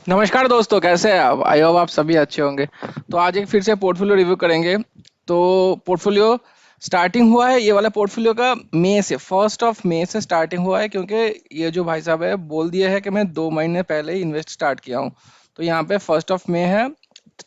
नमस्कार दोस्तों, कैसे हैं आप? आई होप आप सभी अच्छे होंगे। तो आज एक फिर से पोर्टफोलियो रिव्यू करेंगे। तो पोर्टफोलियो स्टार्टिंग हुआ है, ये वाला पोर्टफोलियो का मई से, 1 मई से स्टार्टिंग हुआ है, क्योंकि ये जो भाई साहब है बोल दिया है कि मैं 2 महीने पहले ही इन्वेस्ट स्टार्ट किया हूँ। तो यहाँ पे 1 मई है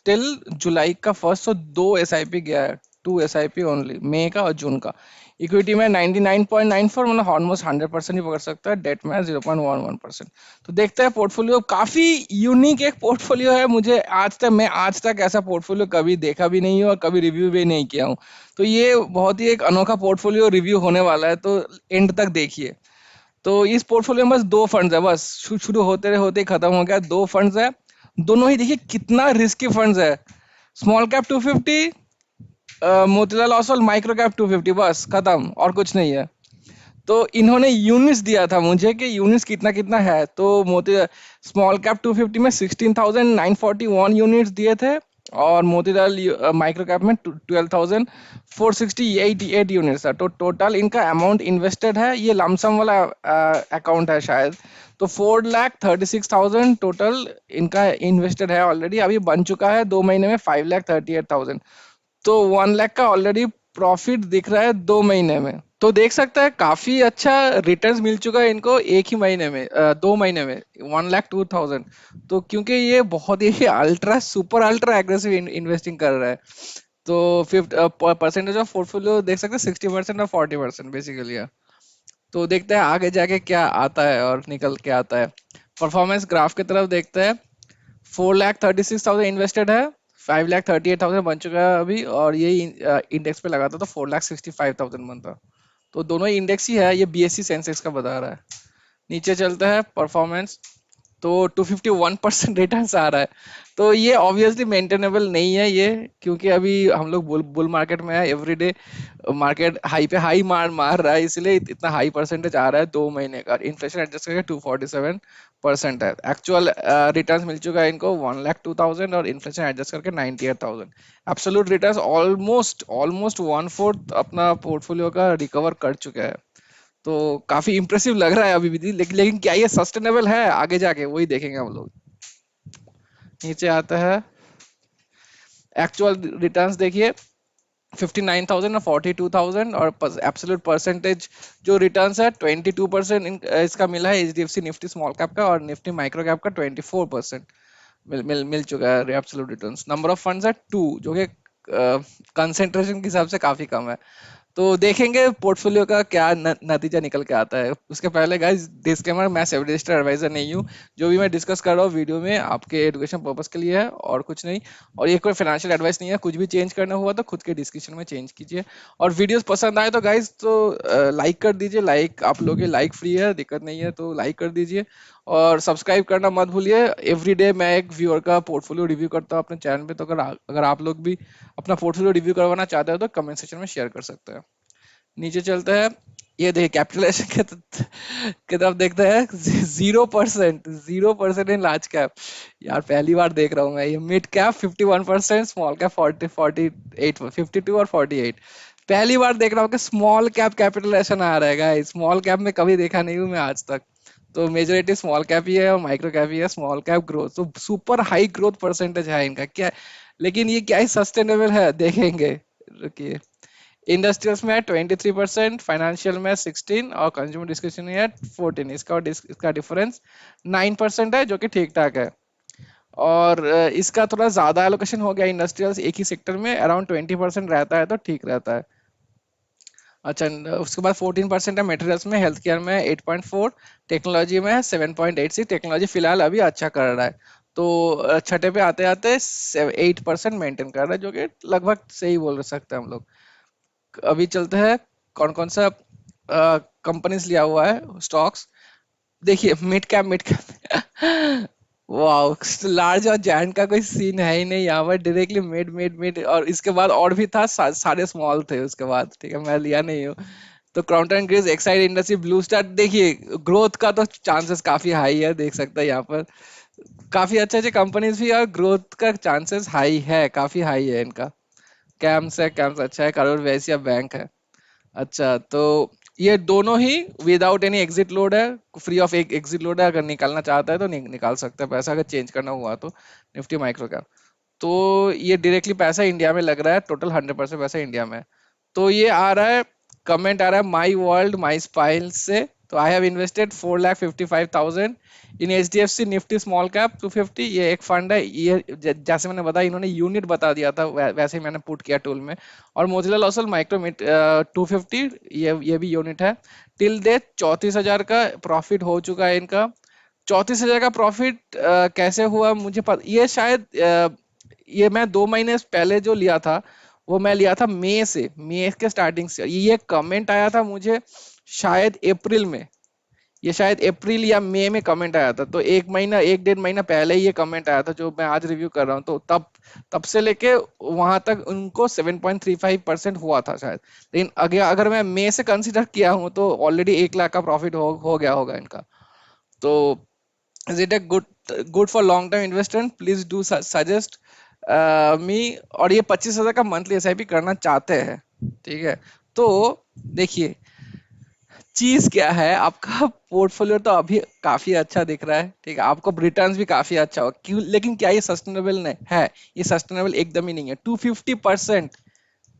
टिल जुलाई का फर्स्ट, तो 2 SIP गया है। 2 SIP ओनली, मई का और जून का। इक्विटी में 99.94, मतलब ऑलमोस्ट 100% ही पकड़ सकता है। डेट में 0.11%। तो देखते हैं पोर्टफोलियो, काफी यूनिक एक पोर्टफोलियो है। मैं आज तक ऐसा पोर्टफोलियो कभी देखा भी नहीं हूँ और कभी रिव्यू भी नहीं किया हूँ। तो ये बहुत ही एक अनोखा पोर्टफोलियो रिव्यू होने वाला है, तो एंड तक देखिए। तो इस पोर्टफोलियो में बस दो फंड्स है, बस शुरू होते होते ही खत्म हो गया। दो फंड्स है, दोनों ही देखिए कितना रिस्की फंड्स है। Small cap 250, Motilal Oswal micro cap 250, बस खत्म, और कुछ नहीं है। तो इन्होंने यूनिट्स दिया था मुझे कि यूनिट्स कितना कितना है। तो मोती स्मॉल कैप 250 में 16,941 यूनिट्स दिए थे, और मोतीलाल माइक्रो कैप में 12,468 यूनिट्स था। तो टोटल इनका अमाउंट इन्वेस्टेड है, ये लमसम वाला अकाउंट है शायद। तो 4,36,000 टोटल इनका इन्वेस्टेड है ऑलरेडी। अभी बन चुका है 2 महीने में 5,38,000। तो 1 लाख का ऑलरेडी प्रॉफिट दिख रहा है 2 महीने में। तो देख सकता है काफी अच्छा रिटर्न्स मिल चुका है इनको एक ही महीने में, 2 महीने में 1,02,000। तो क्योंकि ये बहुत ही ultra super ultra aggressive investing कर रहा है। तो 50 परसेंटेज ऑफ पोर्टफोलियो देख सकते हैं, 60% और 40% बेसिकली है। तो देखते हैं आगे जाके क्या आता है और निकल के आता है। परफॉर्मेंस ग्राफ की तरफ देखते हैं। 4,36,000 इन्वेस्टेड है, 5,38,000 बन चुका है अभी, और यही इंडेक्स पे लगाता तो 4,65,000 बनता। तो दोनों ही इंडेक्स ही है, ये BSE सेंसेक्स का बता रहा है। नीचे चलता है परफॉर्मेंस। तो 251% रिटर्न्स आ रहा है। तो ये ऑब्वियसली मेंटेनेबल नहीं है ये, क्योंकि अभी हम लोग बुल मार्केट में है। एवरीडे मार्केट हाई पे हाई मार मार रहा है, इसलिए इतना हाई परसेंटेज आ रहा है 2 महीने का। इन्फ्लेशन एडजस्ट करके 247% है। एक्चुअल रिटर्न्स मिल चुका है इनको 1,02,000, और इन्फ्लेशन एडजस्ट करके 98,000। एब्सोल्यूट रिटर्न्स ऑलमोस्ट ऑलमोस्ट 1/4 अपना पोर्टफोलियो का रिकवर कर चुका है। तो काफी इंप्रेसिव लग रहा है अभी भी, लेकिन क्या ये सस्टेनेबल है आगे जाके, वही देखेंगे हम लोग। नीचे आता है एक्चुअल रिटर्न्स, देखिए 59,000 और 42,000, और एब्सोल्यूट परसेंटेज जो रिटर्न्स है 22% इसका मिला है HDFC निफ्टी स्मॉल कैप का, और निफ्टी माइक्रो कैप का 24% मिल चुका है absolute returns. Number of funds है 2, जो कि कंसेंट्रेशन के हिसाब से काफी कम है। तो देखेंगे पोर्टफोलियो का क्या नतीजा निकल के आता है। उसके पहले गाइस डिस्क्लेमर, मैं सेबी रजिस्टर्ड एडवाइजर नहीं हूँ। जो भी मैं डिस्कस कर रहा हूँ वीडियो में आपके एजुकेशन पर्पस के लिए है, और कुछ नहीं। और ये कोई फाइनेंशियल एडवाइस नहीं है। कुछ भी चेंज करना हुआ तो खुद के डिस्क्रिप्शन में चेंज कीजिए। और वीडियोस पसंद आए तो गाइस तो लाइक कर दीजिए। लाइक आप लोगों की लाइक फ्री है, दिक्कत नहीं है, तो लाइक कर दीजिए। और सब्सक्राइब करना मत भूलिए। एवरीडे मैं एक व्यूअर का पोर्टफोलियो रिव्यू करता हूँ अपने चैनल पे। तो अगर आप लोग भी अपना पोर्टफोलियो रिव्यू करवाना चाहते हो तो कमेंट सेक्शन में शेयर कर सकते हैं। नीचे चलते हैं। ये देखिए कैपिटलाइजेशन की तरफ देखते हैं। 0%, 0% इन लार्ज कैप। यार पहली बार देख रहा हूँ मैं ये। मिड कैप 51%, स्मॉल कैप 48, 52 और 48। पहली बार देख रहा हूँ कि स्मॉल कैप कैपिटलाइजेशन आ रहा है। स्मॉल कैप में कभी देखा नहीं हूँ मैं आज तक। तो मेजोरिटी स्मॉल कैप ही है और माइक्रो कैप ही है। स्मॉल कैप ग्रोथ तो सुपर हाई ग्रोथ परसेंटेज है इनका क्या। लेकिन ये क्या ही सस्टेनेबल है, देखेंगे। रुकिए। इंडस्ट्रियल्स में है 23%, फाइनेंशियल में 16, और कंज्यूमर डिस्क्रिप्शनरी है 14। इसका डिफरेंस 9% है, जो कि ठीक ठाक है। और इसका थोड़ा ज्यादा एलोकेशन हो गया इंडस्ट्रियल्स एक ही सेक्टर में, अराउंड 20% रहता है तो ठीक रहता है। अच्छा, उसके बाद 14% है मटेरियल्स में, हेल्थ केयर में 8.4, टेक्नोलॉजी में 7.86। टेक्नोलॉजी फिलहाल अभी अच्छा कर रहा है। तो छठे पे आते आते 8% मेंटेन कर रहा है, जो कि लगभग सही बोल सकते हैं हम लोग। अभी चलते हैं कौन कौन सा कंपनीज लिया हुआ है स्टॉक्स। देखिए मिड कैप वाओ, लार्ज और जायंट का कोई सीन है ही नहीं यहाँ पर। डायरेक्टली मिड मिड मिड, और इसके बाद और भी था, सारे स्मॉल थे उसके बाद। ठीक है, मैं लिया नहीं हूँ। तो Crompton and Greaves, Exide industry, blue star, देखिए ग्रोथ का तो चांसेस काफी हाई है, देख सकते हैं यहाँ पर। काफी अच्छे अच्छे कंपनीज भी, और ग्रोथ का चांसेस हाई है, काफी हाई है इनका। कैम्स अच्छा है, करोड़ वैश्य बैंक है। अच्छा, तो ये दोनों ही विदाउट एनी एग्जिट लोड है, फ्री ऑफ एक एग्जिट लोड है। अगर निकालना चाहता है तो निकाल सकता है पैसा, अगर चेंज करना हुआ तो निफ्टी माइक्रो कैप। तो ये डायरेक्टली पैसा इंडिया में लग रहा है, टोटल 100% पैसा इंडिया में है। तो ये आ रहा है, कमेंट आ रहा है माई वर्ल्ड माई स्पाइल से। तो I have invested 4,55,000 in H D F C Nifty small cap 250। ये एक फंड है, ये जैसे मैंने बताया, इन्होंने यूनिट बता दिया था, वैसे ही मैंने पुट किया टूल में। और मोतीलाल ओसल माइक्रो मिट 250, ये भी यूनिट है। टिल डेट 34,000 का प्रॉफिट हो चुका है इनका। 34,000 का प्रॉफिट कैसे हुआ मुझे पता, ये शायद ये मैं 2 महीने पहले जो लिया था, वो मैं लिया था मई से, मई के स्टार्टिंग से। ये कमेंट आया था मुझे शायद अप्रैल में, ये शायद अप्रैल या मई में कमेंट आया था। तो 1 महीना, 1 डेढ़ महीना पहले ही ये कमेंट आया था जो मैं आज रिव्यू कर रहा हूँ। तो तब तब से लेके वहां तक उनको 7.35% हुआ था शायद। लेकिन अगर अगर मैं मई से कंसिडर किया हूँ तो ऑलरेडी 1 लाख का प्रॉफिट हो गया होगा इनका। तो is it a good for long term investment? Please do suggest me। और ये 25,000 का मंथली एसआईपी करना चाहते हैं, ठीक है। तो देखिए चीज क्या है, आपका पोर्टफोलियो तो अभी काफी अच्छा दिख रहा है, ठीक है, आपको रिटर्न्स भी काफी अच्छा हो, क्यों? लेकिन क्या ये सस्टेनेबल नहीं है? ये सस्टेनेबल एकदम ही नहीं है। 250%,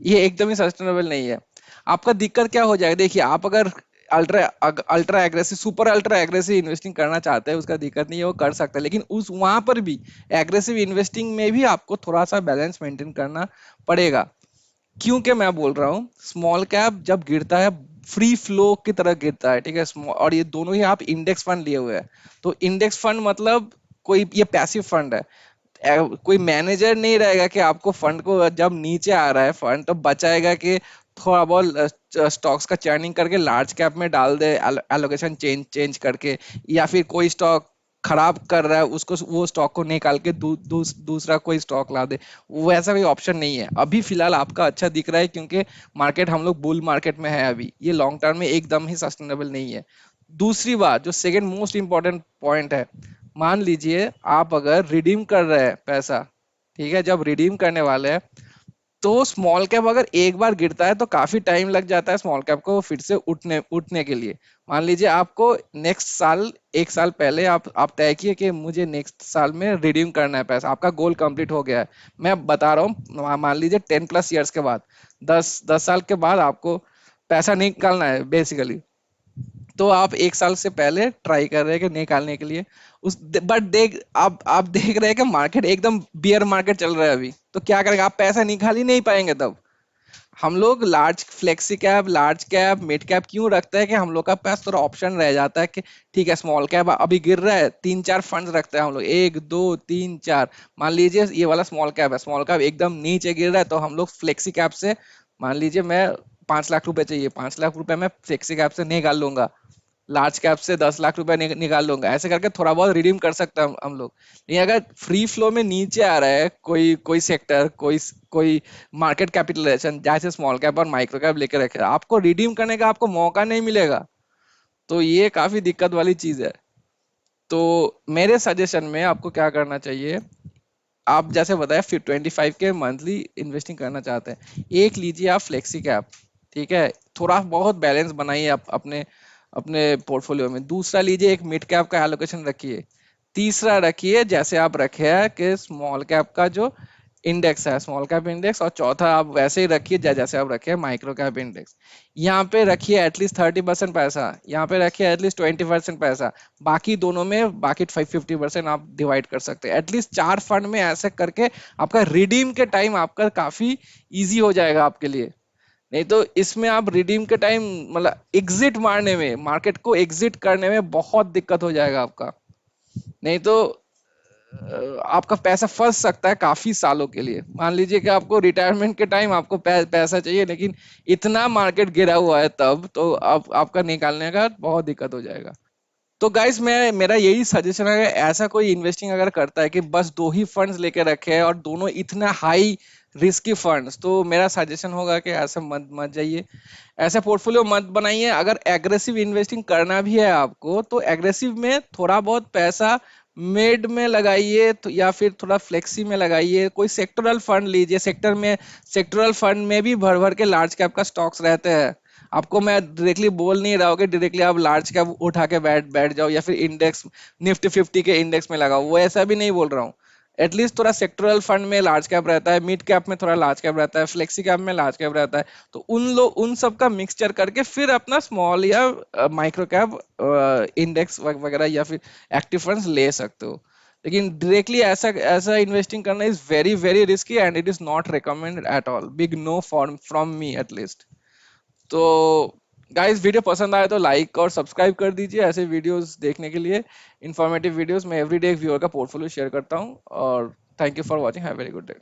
ये एकदम ही सस्टेनेबल नहीं है। आपका दिक्कत क्या हो जाएगा, देखिए आप अगर ultra ultra aggressive, super ultra aggressive investing करना चाहते हैं, उसका दिक्कत नहीं है, वो कर सकते हैं। लेकिन उस वहां पर भी एग्रेसिव इन्वेस्टिंग में भी आपको थोड़ा सा बैलेंस मेंटेन करना पड़ेगा। क्योंकि मैं बोल रहा हूँ स्मॉल कैप जब गिरता है फ्री फ्लो की तरह गिरता है, ठीक है। और ये दोनों ही आप इंडेक्स फंड लिए हुए हैं। तो इंडेक्स फंड मतलब कोई ये पैसिव फंड है। कोई मैनेजर नहीं रहेगा कि आपको फंड को जब नीचे आ रहा है फंड तो बचाएगा कि थोड़ा बहुत स्टॉक्स का चर्निंग करके लार्ज कैप में डाल दे, एलोकेशन चेंज चेंज करके, या फिर कोई स्टॉक खराब कर रहा है उसको, वो स्टॉक को निकाल के दूसरा कोई स्टॉक ला दे। वो ऐसा कोई ऑप्शन नहीं है। अभी फिलहाल आपका अच्छा दिख रहा है क्योंकि मार्केट, हम लोग बुल मार्केट में है अभी, ये लॉन्ग टर्म में एकदम ही सस्टेनेबल नहीं है। दूसरी बात जो सेकंड मोस्ट इंपॉर्टेंट पॉइंट है, मान लीजिए आप अगर रिडीम कर रहे हैं पैसा, ठीक है, जब रिडीम करने वाले हैं तो स्मॉल कैप अगर एक बार गिरता है तो काफी टाइम लग जाता है स्मॉल कैप को फिर से उठने उठने के लिए। मान लीजिए आपको नेक्स्ट साल, 1 साल पहले आप तय किए कि मुझे नेक्स्ट साल में रिडीम करना है पैसा, आपका गोल कंप्लीट हो गया है। मैं बता रहा हूँ, मान लीजिए 10+ ईयर्स के बाद, 10 10 साल के बाद आपको पैसा निकालना है बेसिकली। तो आप 1 साल से पहले ट्राई कर रहे हैं कि निकालने के लिए उस, बट आप देख रहे हैं कि मार्केट एकदम बियर मार्केट चल रहा है अभी, तो क्या करेंगे आप? पैसा निकाल ही नहीं पाएंगे तब। हम लोग large flexi cap, large cap, mid cap क्यों रखते हैं कि हम लोग का पास थोड़ा ऑप्शन रह जाता है कि ठीक है स्मॉल कैप अभी गिर रहा है, 3 4 फंड्स रखते हैं हम लोग, 1 2 3 4। मान लीजिए ये वाला स्मॉल कैप है, स्मॉल कैप एकदम नीचे गिर रहा है तो हम लोग फ्लेक्सी कैप से, मान लीजिए मैं 5 लाख रुपए चाहिए, 5 लाख रुपए मैं फ्लेक्सी कैप से निकाल लूंगा, लार्ज कैप से 10 लाख रुपए निकाल लूंगा, ऐसे करके थोड़ा बहुत रिडीम कर सकते हैं हम लोग। नहीं, अगर फ्री फ्लो में नीचे आ रहा है कोई कोई सेक्टर, कोई मार्केट कैपिटलाइजेशन, जैसे स्मॉल कैप और माइक्रो कैप लेकर रखे, आपको रिडीम करने का आपको मौका नहीं मिलेगा। तो ये काफी दिक्कत वाली चीज है। तो मेरे सजेशन में आपको क्या करना चाहिए, आप जैसे बताया फिर 25 के मंथली इन्वेस्टिंग करना चाहते हैं, एक लीजिए आप फ्लेक्सी कैप, ठीक है, थोड़ा बहुत बैलेंस बनाइए आप अपने अपने पोर्टफोलियो में। दूसरा लीजिए एक मिड कैप का एलोकेशन रखिए। तीसरा रखिए जैसे आप रखे हैं कि स्मॉल कैप का जो इंडेक्स है, स्मॉल कैप इंडेक्स। और चौथा आप वैसे ही रखिए जैसे आप रखे हैं माइक्रो कैप इंडेक्स। यहाँ पे रखिए एटलीस्ट 30% पैसा, यहाँ पे रखिए एटलीस्ट 20% पैसा। बाकी दोनों में बाकी 50% आप डिवाइड कर सकते हैं। एटलीस्ट 4 फंड में ऐसे करके आपका रिडीम के टाइम आपका काफी इजी हो जाएगा आपके लिए। नहीं तो इसमें आप रिडीम के टाइम मतलब एग्जिट मारने में, मार्केट को एग्जिट करने में बहुत दिक्कत हो जाएगा आपका। नहीं तो आपका पैसा फंस सकता है काफी सालों के लिए। मान लीजिए कि आपको रिटायरमेंट के टाइम आपको पैसा चाहिए, लेकिन इतना मार्केट गिरा हुआ है तब तो आपका निकालने का बहुत दिक्कत हो जाएगा। तो गाइस मैं, मेरा यही सजेशन है, ऐसा कोई इन्वेस्टिंग अगर करता है कि बस 2 ही फंड्स लेके रखे हैं और दोनों इतना हाई रिस्की फंड्स, तो मेरा सजेशन होगा कि ऐसा मत मत जाइए, ऐसा पोर्टफोलियो मत बनाइए। अगर एग्रेसिव इन्वेस्टिंग करना भी है आपको तो एग्रेसिव में थोड़ा बहुत पैसा मिड में लगाइए, तो या फिर थोड़ा फ्लेक्सी में लगाइए, कोई सेक्टरल फंड लीजिए। सेक्टरल फंड में भी भर भर के लार्ज कैप का स्टॉक्स रहते हैं, आपको मैं डायरेक्टली बोल नहीं रहा हूँ कि डायरेक्टली आप लार्ज कैप उठा के बैठ बैठ जाओ या फिर इंडेक्स निफ्टी 50 के इंडेक्स में लगाओ, वो ऐसा भी नहीं बोल रहा हूँ। एटलीस्ट थोड़ा सेक्टरल फंड में लार्ज कैप रहता है, मिड कैप में थोड़ा लार्ज कैप रहता है, फ्लेक्सी कैप में लार्ज कैप रहता है। तो उन सब का मिक्सचर करके फिर अपना स्मॉल या माइक्रो कैप इंडेक्स वगैरह या फिर एक्टिव फंड्स ले सकते हो। लेकिन डायरेक्टली ऐसा ऐसा इन्वेस्टिंग करना is very very risky and it is not recommended at all, big no for from me at least. तो गाइस, वीडियो पसंद आए तो लाइक और सब्सक्राइब कर दीजिए ऐसे वीडियोस देखने के लिए। इंफॉर्मेटिव वीडियोस मैं एवरीडे एक व्यूअर का पोर्टफोलियो शेयर करता हूँ। और thank you for watching, have very good day.